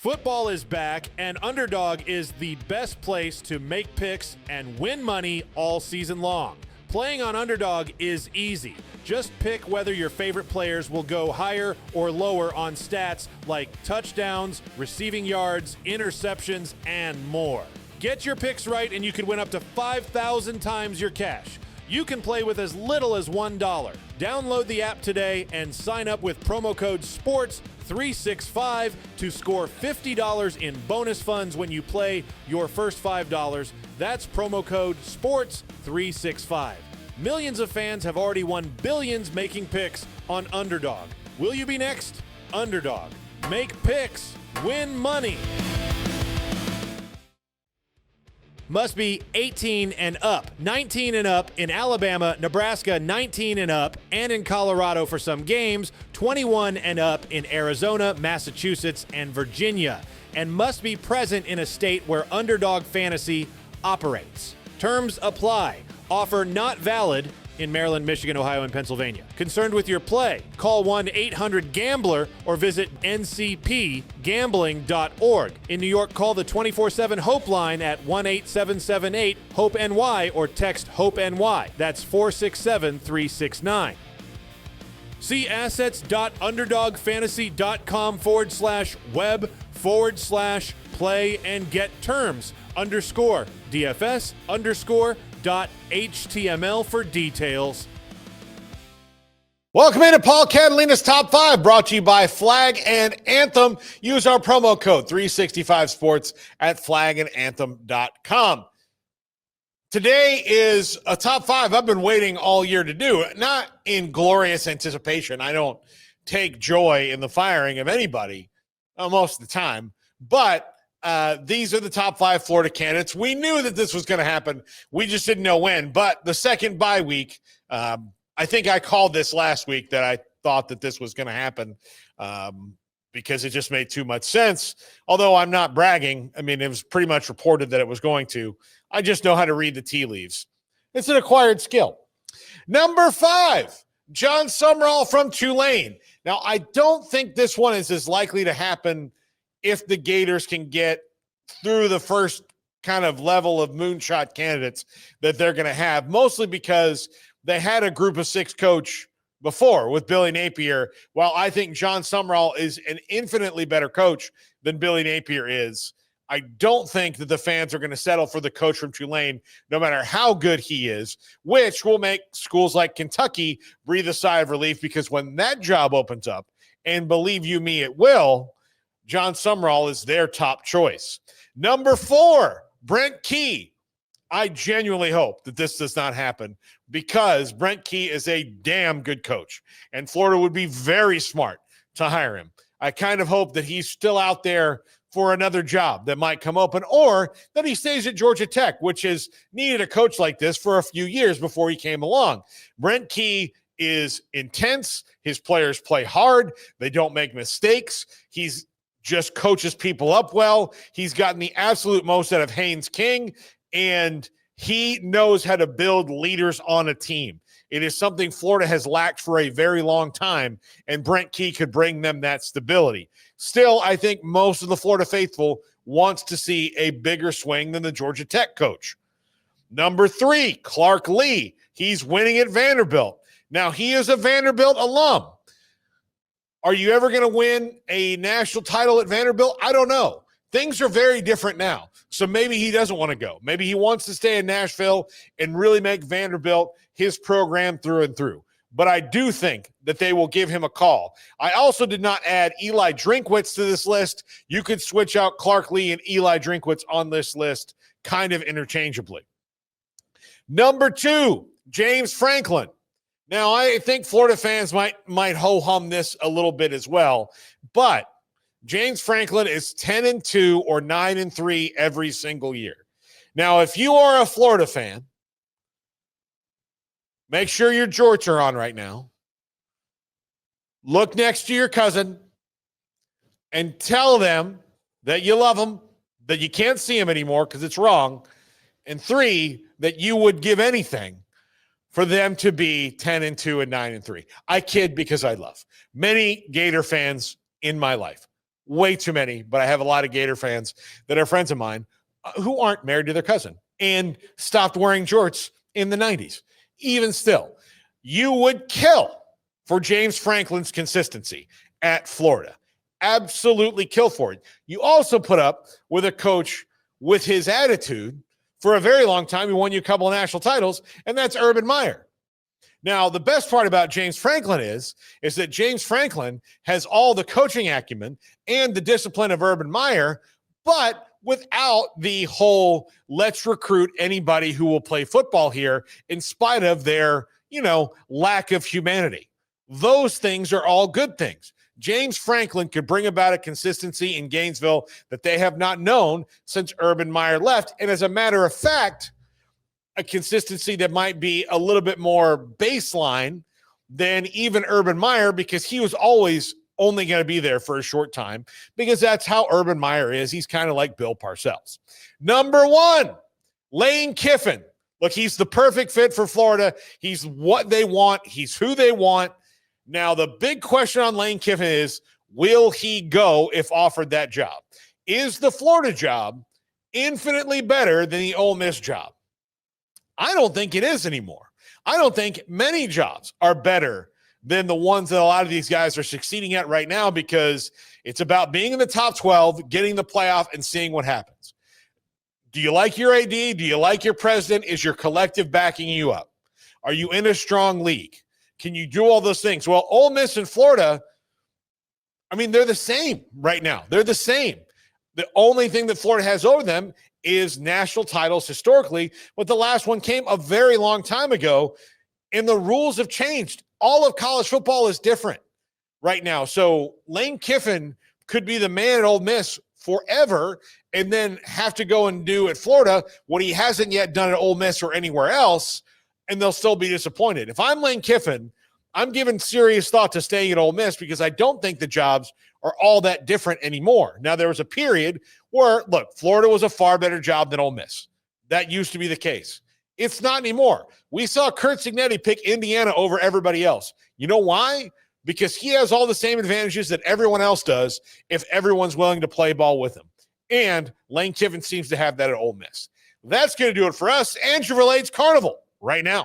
Football is back, and Underdog is the best place to make picks and win money all season long. Playing on Underdog is easy. Just pick whether your favorite players will go higher or lower on stats like touchdowns, receiving yards, interceptions, and more. Get your picks right and you can win up to 5,000 times your cash. You can play with as little as $1. Download the app today and sign up with promo code SPORTS365 to score $50 in bonus funds when you play your first $5. That's promo code SPORTS365. Millions of fans have already won billions making picks on Underdog. Will you be next? Underdog. Make picks. Win money. Must be 18 and up, 19 and up in Alabama, Nebraska, 19 and up, and in Colorado for some games, 21 and up in Arizona, Massachusetts, and Virginia, and must be present in a state where Underdog Fantasy operates. Terms apply. Offer not valid in Maryland, Michigan, Ohio, and Pennsylvania. Concerned with your play? Call 1-800-GAMBLER or visit ncpgambling.org. In New York, call the 24/7 Hope line at 1-8778-HOPE-NY or text HOPE-NY. That's 467-369. See assets.underdogfantasy.com/web/play and get terms _DFS_.html for details. Welcome into Paul Catalina's Top 5, brought to you by Flag Anthem. Use our promo code 365sports at flagandanthem.com. Today is a Top 5 I've been waiting all year to do, not in glorious anticipation. I don't take joy in the firing of anybody most of the time, but these are the top 5 Florida candidates. We knew that this was going to happen. We just didn't know when. But the second bye week, I think I called this last week that I thought that this was going to happen because it just made too much sense. Although I'm not bragging. I mean, it was pretty much reported that it was going to. I just know how to read the tea leaves. It's an acquired skill. Number 5, John Sumrall from Tulane. Now, I don't think this one is as likely to happen if the Gators can get through the first kind of level of moonshot candidates that they're going to have, mostly because they had a group of 6 coach before with Billy Napier. While I think John Sumrall is an infinitely better coach than Billy Napier is, I don't think that the fans are going to settle for the coach from Tulane, no matter how good he is, which will make schools like Kentucky breathe a sigh of relief, because when that job opens up, and believe you me, it will, John Sumrall is their top choice. Number 4, Brent Key. I genuinely hope that this does not happen, because Brent Key is a damn good coach, and Florida would be very smart to hire him. I kind of hope that he's still out there for another job that might come open, or that he stays at Georgia Tech, which has needed a coach like this for a few years before he came along. Brent Key is intense. His players play hard. They don't make mistakes. He's just coaches people up well. He's gotten the absolute most out of Haynes King, and he knows how to build leaders on a team. It is something Florida has lacked for a very long time, and Brent Key could bring them that stability. Still, I think most of the Florida faithful wants to see a bigger swing than the Georgia Tech coach. Number 3, Clark Lea. He's winning at Vanderbilt. Now, he is a Vanderbilt alum. Are you ever going to win a national title at Vanderbilt? I don't know. Things are very different now. So maybe he doesn't want to go. Maybe he wants to stay in Nashville and really make Vanderbilt his program through and through. But I do think that they will give him a call. I also did not add Eli Drinkwitz to this list. You could switch out Clark Lea and Eli Drinkwitz on this list kind of interchangeably. Number 2, James Franklin. Now, I think Florida fans might ho-hum this a little bit as well, but James Franklin is 10-2 or 9-3 every single year. Now, if you are a Florida fan, make sure your jorts are on right now. Look next to your cousin and tell them that you love them, that you can't see them anymore because it's wrong, and 3, that you would give anything for them to be 10-2 and 9-3. I kid because I love many Gator fans in my life. way too many, but I have a lot of Gator fans that are friends of mine who aren't married to their cousin and stopped wearing jorts in the 90s. Even still, you would kill for James Franklin's consistency at Florida. Absolutely kill for it. You also put up with a coach with his attitude for a very long time. He won you a couple of national titles, and that's Urban Meyer. Now, the best part about James Franklin is that James Franklin has all the coaching acumen and the discipline of Urban Meyer, but without the whole let's recruit anybody who will play football here in spite of their, lack of humanity. Those things are all good things. James Franklin could bring about a consistency in Gainesville that they have not known since Urban Meyer left. And as a matter of fact, a consistency that might be a little bit more baseline than even Urban Meyer, because he was always only going to be there for a short time, because that's how Urban Meyer is. He's kind of like Bill Parcells. Number 1, Lane Kiffin. Look, he's the perfect fit for Florida. He's what they want. He's who they want. Now, the big question on Lane Kiffin is, will he go if offered that job? Is the Florida job infinitely better than the Ole Miss job? I don't think it is anymore. I don't think many jobs are better than the ones that a lot of these guys are succeeding at right now, because it's about being in the top 12, getting the playoff, and seeing what happens. Do you like your AD? Do you like your president? Is your collective backing you up? Are you in a strong league? Can you do all those things? Well, Ole Miss and Florida, they're the same right now. They're the same. The only thing that Florida has over them is national titles historically, but the last one came a very long time ago, and the rules have changed. All of college football is different right now. So Lane Kiffin could be the man at Ole Miss forever and then have to go and do at Florida what he hasn't yet done at Ole Miss or anywhere else, and they'll still be disappointed. If I'm Lane Kiffin, I'm giving serious thought to staying at Ole Miss, because I don't think the jobs are all that different anymore. Now, there was a period where, look, Florida was a far better job than Ole Miss. That used to be the case. It's not anymore. We saw Kurt Cignetti pick Indiana over everybody else. You know why? Because he has all the same advantages that everyone else does if everyone's willing to play ball with him. And Lane Kiffin seems to have that at Ole Miss. That's going to do it for us. Andrew Relates Carnival right now.